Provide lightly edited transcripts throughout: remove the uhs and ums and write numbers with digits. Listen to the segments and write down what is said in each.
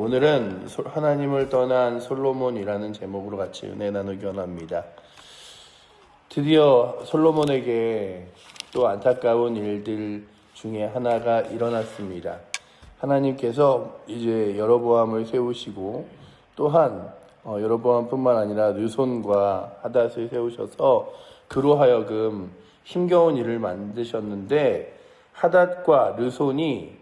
오늘은 하나님을 떠난 솔로몬이라는 제목으로 같이 은혜 나누기 원합니다. 드디어 솔로몬에게 또 안타까운 일들 중에 하나가 일어났습니다. 하나님께서 이제 여로보암을 세우시고 또한 여로보암뿐만 아니라 르손과 하닷을 세우셔서 그로 하여금 힘겨운 일을 만드셨는데, 하닷과 르손이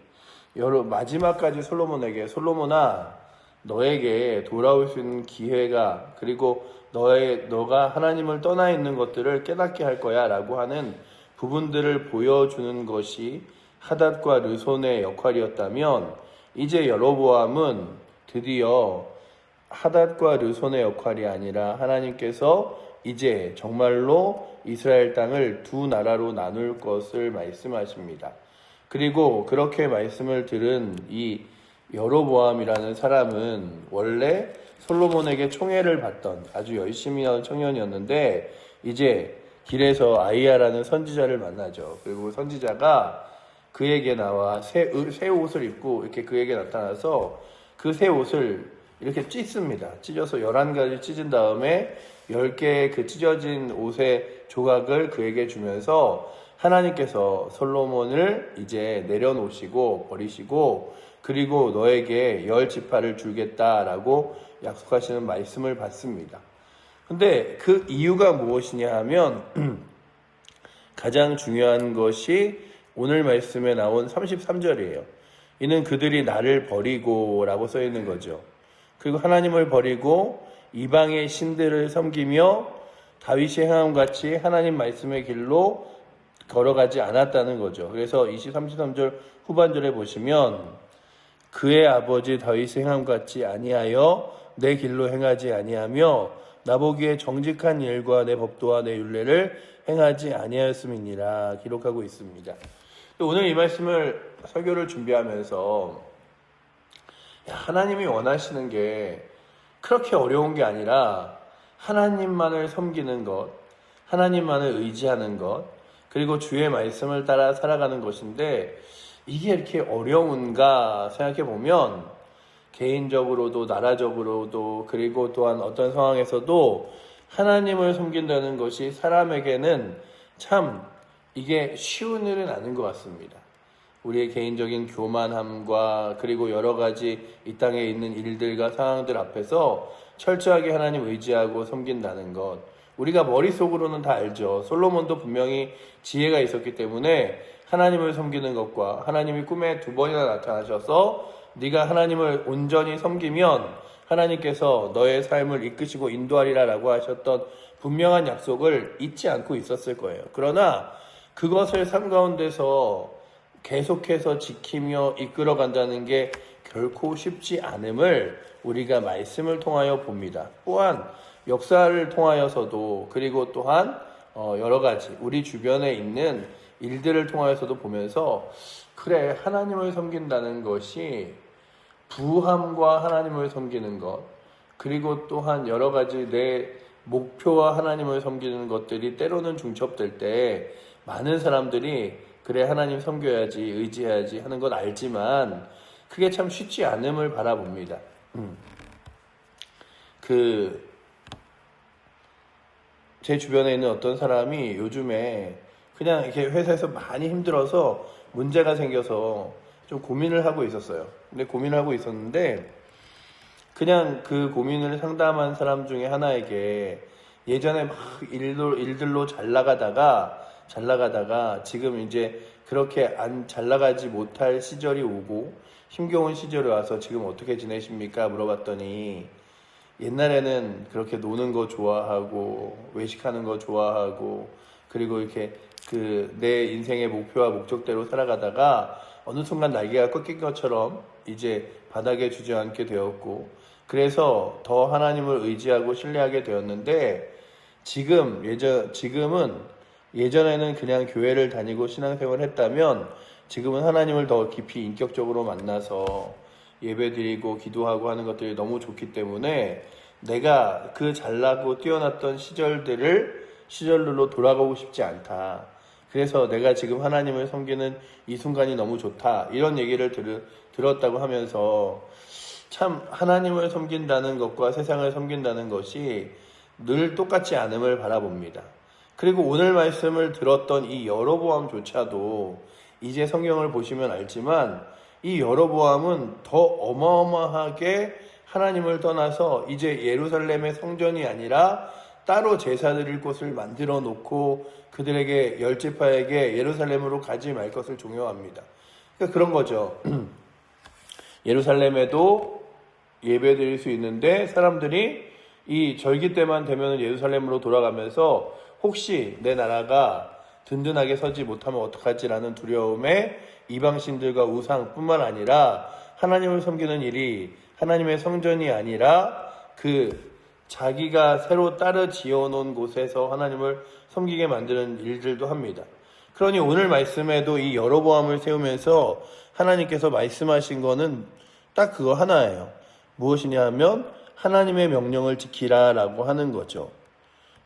마지막까지 솔로몬아, 너에게 돌아올 수 있는 기회가, 그리고 너가 하나님을 떠나 있는 것들을 깨닫게 할 거야 라고 하는 부분들을 보여주는 것이 하닷과 르손의 역할이었다면, 이제 여로보암은 드디어 하닷과 르손의 역할이 아니라 하나님께서 이제 정말로 이스라엘 땅을 두 나라로 나눌 것을 말씀하십니다. 그리고 그렇게 말씀을 들은 이 여로보암이라는 사람은 원래 솔로몬에게 총애를 받던 아주 열심히 하는 청년이었는데, 이제 길에서 아이야라는 선지자를 만나죠. 그리고 선지자가 그에게 나와 새 옷을 입고 이렇게 그에게 나타나서 그 새 옷을 이렇게 찢습니다. 찢어서 11가지 찢은 다음에 10개의 그 찢어진 옷의 조각을 그에게 주면서 하나님께서 솔로몬을 이제 내려놓으시고 버리시고, 그리고 너에게 10지파를 주겠다라고 약속하시는 말씀을 받습니다. 근데 그 이유가 무엇이냐 하면 가장 중요한 것이 오늘 말씀에 나온 33절이에요. 이는 그들이 나를 버리고 라고 써 있는 거죠. 그리고 하나님을 버리고 이방의 신들을 섬기며 다윗이 행함 같이 하나님 말씀의 길로 걸어가지 않았다는 거죠. 그래서 33절 후반절에 보시면 그의 아버지 다윗이 행함 같이 아니하여 내 길로 행하지 아니하며 나보기에 정직한 일과 내 법도와 내 율례를 행하지 아니하였음이니라 기록하고 있습니다. 오늘 이 말씀을 설교를 준비하면서 하나님이 원하시는 게 그렇게 어려운 게 아니라 하나님만을 섬기는 것, 하나님만을 의지하는 것, 그리고 주의 말씀을 따라 살아가는 것인데, 이게 이렇게 어려운가 생각해 보면 개인적으로도 나라적으로도 그리고 또한 어떤 상황에서도 하나님을 섬긴다는 것이 사람에게는 참 이게 쉬운 일은 아닌 것 같습니다. 우리의 개인적인 교만함과 그리고 여러 가지 이 땅에 있는 일들과 상황들 앞에서 철저하게 하나님 의지하고 섬긴다는 것, 우리가 머릿속으로는 다 알죠. 솔로몬도 분명히 지혜가 있었기 때문에 하나님을 섬기는 것과 하나님이 꿈에 2번이나 나타나셔서 네가 하나님을 온전히 섬기면 하나님께서 너의 삶을 이끄시고 인도하리라 라고 하셨던 분명한 약속을 잊지 않고 있었을 거예요. 그러나 그것을 삶 가운데서 계속해서 지키며 이끌어 간다는 게 결코 쉽지 않음을 우리가 말씀을 통하여 봅니다. 또한 역사를 통하여서도, 그리고 또한 여러 가지 우리 주변에 있는 일들을 통하여서도 보면서, 그래, 하나님을 섬긴다는 것이 부함과 하나님을 섬기는 것, 그리고 또한 여러 가지 내 목표와 하나님을 섬기는 것들이 때로는 중첩될 때 많은 사람들이 그래, 하나님 섬겨야지, 의지해야지 하는 건 알지만 그게 참 쉽지 않음을 바라봅니다. 제 주변에 있는 어떤 사람이 요즘에 그냥 이렇게 회사에서 많이 힘들어서 문제가 생겨서 좀 고민을 하고 있었어요. 근데 고민을 하고 있었는데, 그냥 그 고민을 상담한 사람 중에 하나에게 예전에 막 일들로 잘 나가다가 지금 이제 그렇게 잘 나가지 못할 시절이 오고 힘겨운 시절이 와서 지금 어떻게 지내십니까? 물어봤더니, 옛날에는 그렇게 노는 거 좋아하고 외식하는 거 좋아하고 그리고 이렇게 내 인생의 목표와 목적대로 살아가다가 어느 순간 날개가 꺾인 것처럼 이제 바닥에 주저앉게 되었고, 그래서 더 하나님을 의지하고 신뢰하게 되었는데, 지금은 예전에는 그냥 교회를 다니고 신앙생활을 했다면 지금은 하나님을 더 깊이 인격적으로 만나서 예배드리고 기도하고 하는 것들이 너무 좋기 때문에 내가 그 잘나고 뛰어났던 시절로 돌아가고 싶지 않다. 그래서 내가 지금 하나님을 섬기는 이 순간이 너무 좋다. 이런 얘기를 들었다고 하면서 참 하나님을 섬긴다는 것과 세상을 섬긴다는 것이 늘 똑같지 않음을 바라봅니다. 그리고 오늘 말씀을 들었던 이 여로보암조차도 이제 성경을 보시면 알지만 이 여로보암은 더 어마어마하게 하나님을 떠나서 이제 예루살렘의 성전이 아니라 따로 제사 드릴 곳을 만들어 놓고 그들에게 열지파에게 예루살렘으로 가지 말 것을 종용합니다. 그러니까 그런 거죠. 예루살렘에도 예배 드릴 수 있는데 사람들이 이 절기 때만 되면 예루살렘으로 돌아가면서 혹시 내 나라가 든든하게 서지 못하면 어떡하지라는 두려움에 이방신들과 우상뿐만 아니라 하나님을 섬기는 일이 하나님의 성전이 아니라 그 자기가 새로 따로 지어놓은 곳에서 하나님을 섬기게 만드는 일들도 합니다. 그러니 오늘 말씀에도 이 여로보암을 세우면서 하나님께서 말씀하신 거는 딱 그거 하나예요. 무엇이냐 하면 하나님의 명령을 지키라라고 하는 거죠.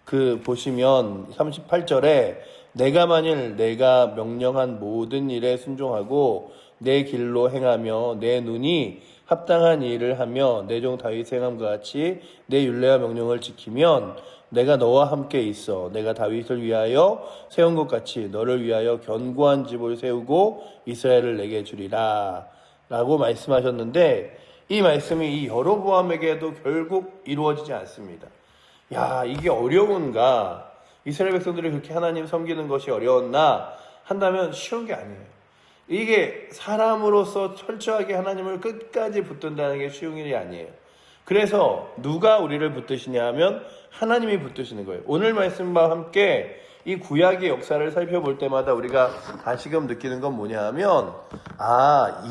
그 보시면 38절에 내가 만일 내가 명령한 모든 일에 순종하고 내 길로 행하며 내 눈이 합당한 일을 하며 내 종 다윗의 행함과 같이 내 율례와 명령을 지키면 내가 너와 함께 있어 내가 다윗을 위하여 세운 것 같이 너를 위하여 견고한 집을 세우고 이스라엘을 내게 주리라 라고 말씀하셨는데 이 말씀이 이 여로보암에게도 결국 이루어지지 않습니다. 야, 이게 어려운가? 이스라엘 백성들이 그렇게 하나님 섬기는 것이 어려웠나? 한다면 쉬운 게 아니에요. 이게 사람으로서 철저하게 하나님을 끝까지 붙든다는 게 쉬운 일이 아니에요. 그래서 누가 우리를 붙드시냐 하면 하나님이 붙드시는 거예요. 오늘 말씀과 함께 이 구약의 역사를 살펴볼 때마다 우리가 다시금 느끼는 건 뭐냐 하면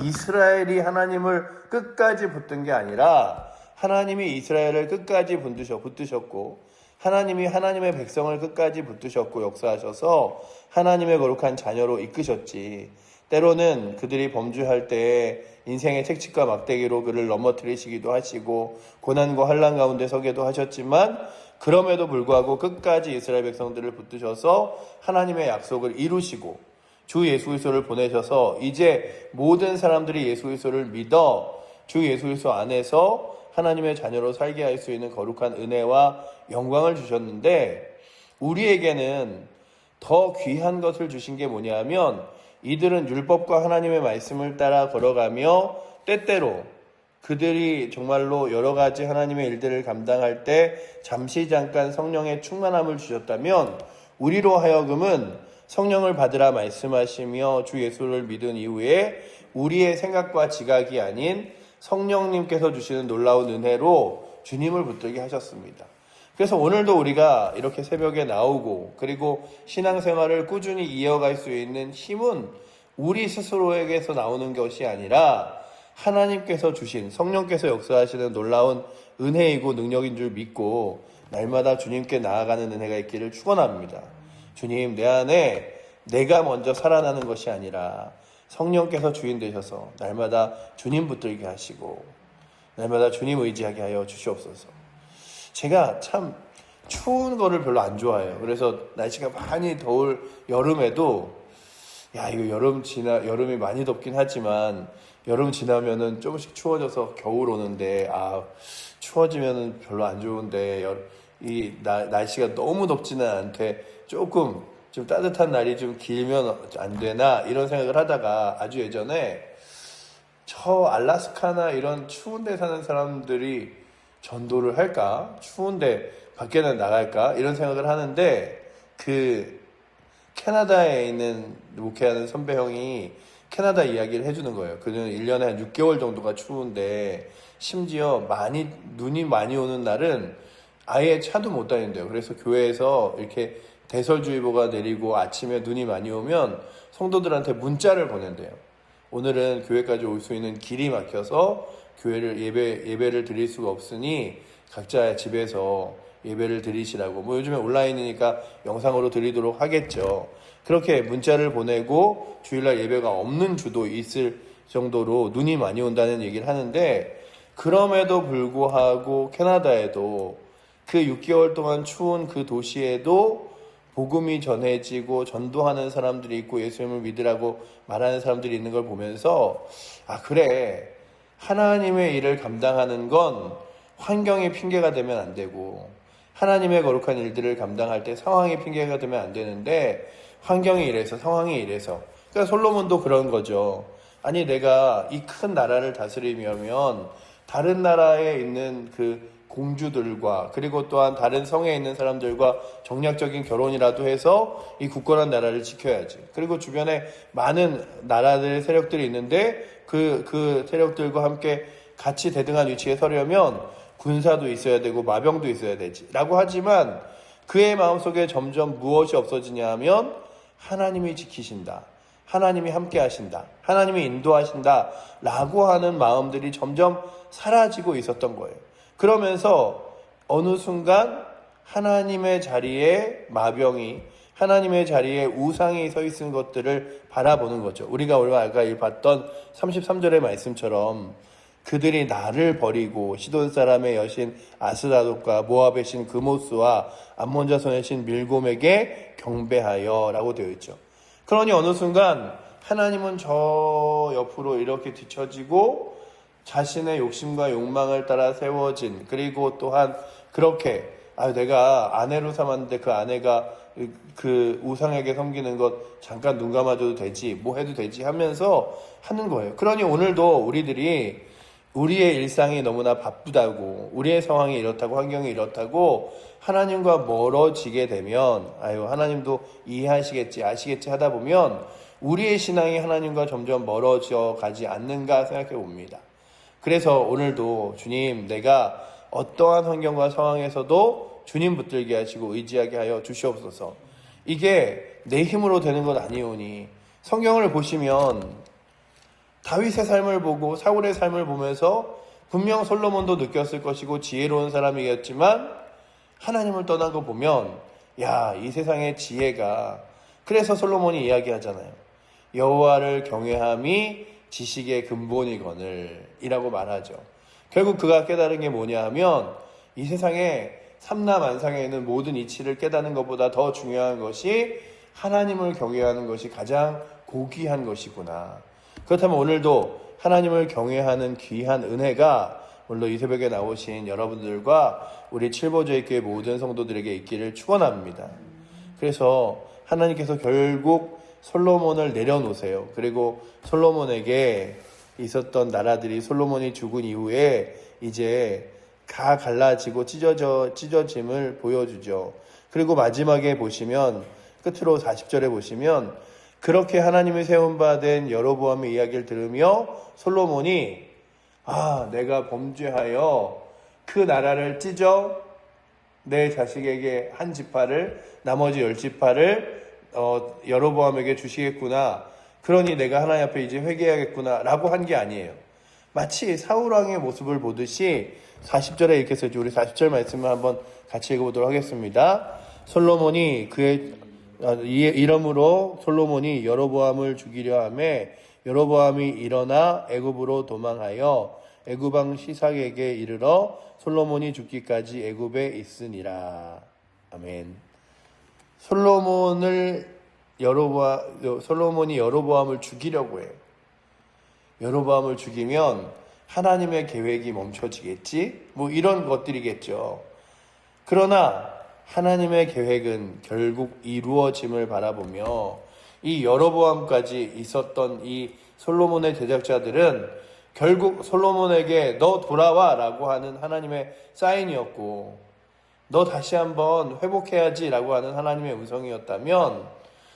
이스라엘이 하나님을 끝까지 붙든 게 아니라 하나님이 이스라엘을 끝까지 붙드셨고 하나님이 하나님의 백성을 끝까지 붙드셨고 역사하셔서 하나님의 거룩한 자녀로 이끄셨지. 때로는 그들이 범죄할 때 인생의 책찍과 막대기로 그를 넘어뜨리시기도 하시고 고난과 환난 가운데 서게도 하셨지만 그럼에도 불구하고 끝까지 이스라엘 백성들을 붙드셔서 하나님의 약속을 이루시고 주 예수 그리스도를 보내셔서 이제 모든 사람들이 예수 그리스도를 믿어 주 예수 그리스도 안에서 하나님의 자녀로 살게 할 수 있는 거룩한 은혜와 영광을 주셨는데 우리에게는 더 귀한 것을 주신 게 뭐냐면 이들은 율법과 하나님의 말씀을 따라 걸어가며 때때로 그들이 정말로 여러 가지 하나님의 일들을 감당할 때 잠시 잠깐 성령의 충만함을 주셨다면 우리로 하여금은 성령을 받으라 말씀하시며 주 예수를 믿은 이후에 우리의 생각과 지각이 아닌 성령님께서 주시는 놀라운 은혜로 주님을 붙들게 하셨습니다. 그래서 오늘도 우리가 이렇게 새벽에 나오고 그리고 신앙생활을 꾸준히 이어갈 수 있는 힘은 우리 스스로에게서 나오는 것이 아니라 하나님께서 주신 성령께서 역사하시는 놀라운 은혜이고 능력인 줄 믿고 날마다 주님께 나아가는 은혜가 있기를 축원합니다. 주님, 내 안에 내가 먼저 살아나는 것이 아니라 성령께서 주인 되셔서 날마다 주님 붙들게 하시고 날마다 주님 의지하게 하여 주시옵소서. 제가 참 추운 거를 별로 안 좋아해요. 그래서 날씨가 많이 더울 여름에도 이거 여름이 많이 덥긴 하지만 여름 지나면은 조금씩 추워져서 겨울 오는데 추워지면은 별로 안 좋은데 날씨가 너무 덥지는 않대 조금 좀 따뜻한 날이 좀 길면 안 되나 이런 생각을 하다가 아주 예전에 저 알래스카나 이런 추운 데 사는 사람들이 전도를 할까? 추운데 밖에는 나갈까? 이런 생각을 하는데 그 캐나다에 있는 목회하는 선배 형이 캐나다 이야기를 해주는 거예요. 그는 1년에 한 6개월 정도가 추운데 심지어 눈이 많이 오는 날은 아예 차도 못 다닌대요. 그래서 교회에서 이렇게 대설주의보가 내리고 아침에 눈이 많이 오면 성도들한테 문자를 보낸대요. 오늘은 교회까지 올 수 있는 길이 막혀서 예배를 드릴 수가 없으니 각자 집에서 예배를 드리시라고. 요즘에 온라인이니까 영상으로 드리도록 하겠죠. 그렇게 문자를 보내고 주일날 예배가 없는 주도 있을 정도로 눈이 많이 온다는 얘기를 하는데 그럼에도 불구하고 캐나다에도 그 6개월 동안 추운 그 도시에도 복음이 전해지고 전도하는 사람들이 있고 예수님을 믿으라고 말하는 사람들이 있는 걸 보면서 그래 하나님의 일을 감당하는 건 환경이 핑계가 되면 안 되고, 하나님의 거룩한 일들을 감당할 때 상황이 핑계가 되면 안 되는데, 환경이 이래서, 상황이 이래서. 그러니까 솔로몬도 그런 거죠. 아니, 내가 이 큰 나라를 다스리려면 다른 나라에 있는 그 공주들과, 그리고 또한 다른 성에 있는 사람들과 정략적인 결혼이라도 해서 이 굳건한 나라를 지켜야지. 그리고 주변에 많은 나라들 세력들이 있는데 그 세력들과 함께 같이 대등한 위치에 서려면 군사도 있어야 되고 마병도 있어야 되지 라고 하지만, 그의 마음속에 점점 무엇이 없어지냐 하면 하나님이 지키신다, 하나님이 함께 하신다, 하나님이 인도하신다 라고 하는 마음들이 점점 사라지고 있었던 거예요. 그러면서 어느 순간 하나님의 자리에 마병이, 하나님의 자리에 우상이 서 있는 것들을 바라보는 거죠. 우리가 아까 봤던 33절의 말씀처럼 그들이 나를 버리고 시돈 사람의 여신 아스다롯과 모압의 신 그모스와 암몬 자손의 신 밀곰에게 경배하여 라고 되어 있죠. 그러니 어느 순간 하나님은 저 옆으로 이렇게 뒤처지고 자신의 욕심과 욕망을 따라 세워진, 그리고 또한 그렇게 내가 아내로 삼았는데 그 아내가 그 우상에게 섬기는 것 잠깐 눈 감아줘도 되지, 뭐 해도 되지 하면서 하는 거예요. 그러니 오늘도 우리들이 우리의 일상이 너무나 바쁘다고, 우리의 상황이 이렇다고, 환경이 이렇다고 하나님과 멀어지게 되면 하나님도 이해하시겠지, 아시겠지 하다 보면 우리의 신앙이 하나님과 점점 멀어져 가지 않는가 생각해 봅니다. 그래서 오늘도 주님, 내가 어떠한 환경과 상황에서도 주님 붙들게 하시고 의지하게 하여 주시옵소서. 이게 내 힘으로 되는 것 아니오니, 성경을 보시면 다윗의 삶을 보고 사울의 삶을 보면서 분명 솔로몬도 느꼈을 것이고 지혜로운 사람이었지만, 하나님을 떠난 거 보면 이 세상의 지혜가, 그래서 솔로몬이 이야기하잖아요. 여호와를 경외함이 지식의 근본이거늘 이라고 말하죠. 결국 그가 깨달은 게 뭐냐 하면, 이 세상에 삼라만상에 있는 모든 이치를 깨닫는 것보다 더 중요한 것이 하나님을 경외하는 것이 가장 고귀한 것이구나. 그렇다면 오늘도 하나님을 경외하는 귀한 은혜가 오늘도 이 새벽에 나오신 여러분들과 우리 칠보조의교회 모든 성도들에게 있기를 축원합니다. 그래서 하나님께서 결국 솔로몬을 내려놓으세요. 그리고 솔로몬에게 있었던 나라들이 솔로몬이 죽은 이후에 이제 다 갈라지고 찢어짐을 보여주죠. 그리고 마지막에 보시면, 끝으로 40절에 보시면, 그렇게 하나님이 세운 바 된 여로보암의 이야기를 들으며 솔로몬이 내가 범죄하여 그 나라를 찢어 내 자식에게 한 지파를, 나머지 10지파를 여로보암에게 주시겠구나, 그러니 내가 하나님 앞에 이제 회개해야겠구나 라고 한 게 아니에요. 마치 사울왕의 모습을 보듯이 40절에 이렇게 써있죠. 우리 40절 말씀을 한번 같이 읽어보도록 하겠습니다. 솔로몬이 이러므로 솔로몬이 여로보암을 죽이려 하매 여로보암이 일어나 애굽으로 도망하여 애굽 왕 시삭에게 이르러 솔로몬이 죽기까지 애굽에 있으니라. 아멘. 솔로몬이 여로보암을 죽이려고 해요. 여로보암을 죽이면 하나님의 계획이 멈춰지겠지? 이런 것들이겠죠. 그러나 하나님의 계획은 결국 이루어짐을 바라보며 이 여로보암까지 있었던 이 솔로몬의 제작자들은 결국 솔로몬에게 너 돌아와 라고 하는 하나님의 사인이었고, 너 다시 한번 회복해야지 라고 하는 하나님의 음성이었다면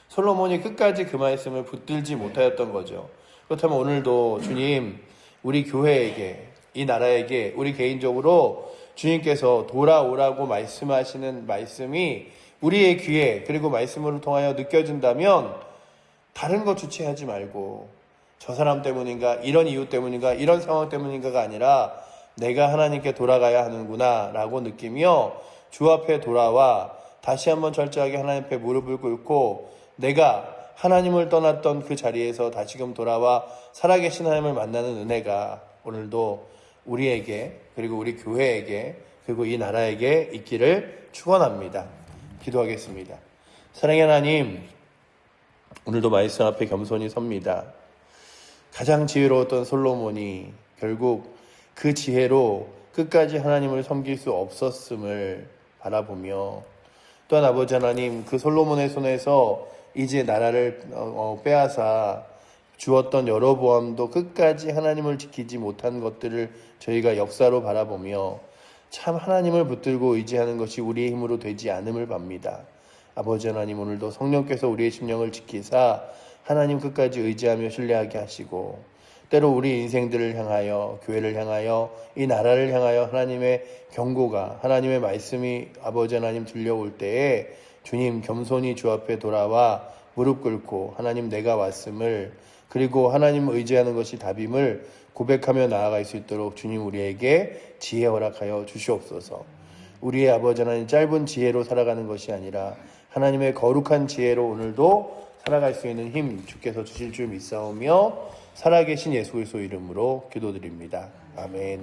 솔로몬이 끝까지 그 말씀을 붙들지 못하였던 거죠. 그렇다면 오늘도 주님, 우리 교회에게, 이 나라에게, 우리 개인적으로 주님께서 돌아오라고 말씀하시는 말씀이 우리의 귀에, 그리고 말씀을 통하여 느껴진다면 다른 거 주체하지 말고 저 사람 때문인가, 이런 이유 때문인가, 이런 상황 때문인가가 아니라 내가 하나님께 돌아가야 하는구나 라고 느끼며 주 앞에 돌아와 다시 한번 철저하게 하나님 앞에 무릎을 꿇고 내가 하나님을 떠났던 그 자리에서 다시금 돌아와 살아계신 하나님을 만나는 은혜가 오늘도 우리에게, 그리고 우리 교회에게, 그리고 이 나라에게 있기를 축원합니다. 기도하겠습니다. 사랑의 하나님, 오늘도 말씀 앞에 겸손히 섭니다. 가장 지혜로웠던 솔로몬이 결국 그 지혜로 끝까지 하나님을 섬길 수 없었음을 바라보며, 또한 아버지 하나님, 그 솔로몬의 손에서 이제 나라를 빼앗아 주었던 여로보암도 끝까지 하나님을 지키지 못한 것들을 저희가 역사로 바라보며 참 하나님을 붙들고 의지하는 것이 우리의 힘으로 되지 않음을 봅니다. 아버지 하나님, 오늘도 성령께서 우리의 심령을 지키사 하나님 끝까지 의지하며 신뢰하게 하시고, 때로 우리 인생들을 향하여, 교회를 향하여, 이 나라를 향하여 하나님의 경고가, 하나님의 말씀이 아버지 하나님 들려올 때에 주님 겸손히 주 앞에 돌아와 무릎 꿇고 하나님 내가 왔음을, 그리고 하나님 의지하는 것이 답임을 고백하며 나아갈 수 있도록 주님 우리에게 지혜 허락하여 주시옵소서. 우리의 아버지 하나님, 짧은 지혜로 살아가는 것이 아니라 하나님의 거룩한 지혜로 오늘도 살아갈 수 있는 힘 주께서 주실 줄 믿사오며 살아계신 예수 그리스도 이름으로 기도드립니다. 아멘.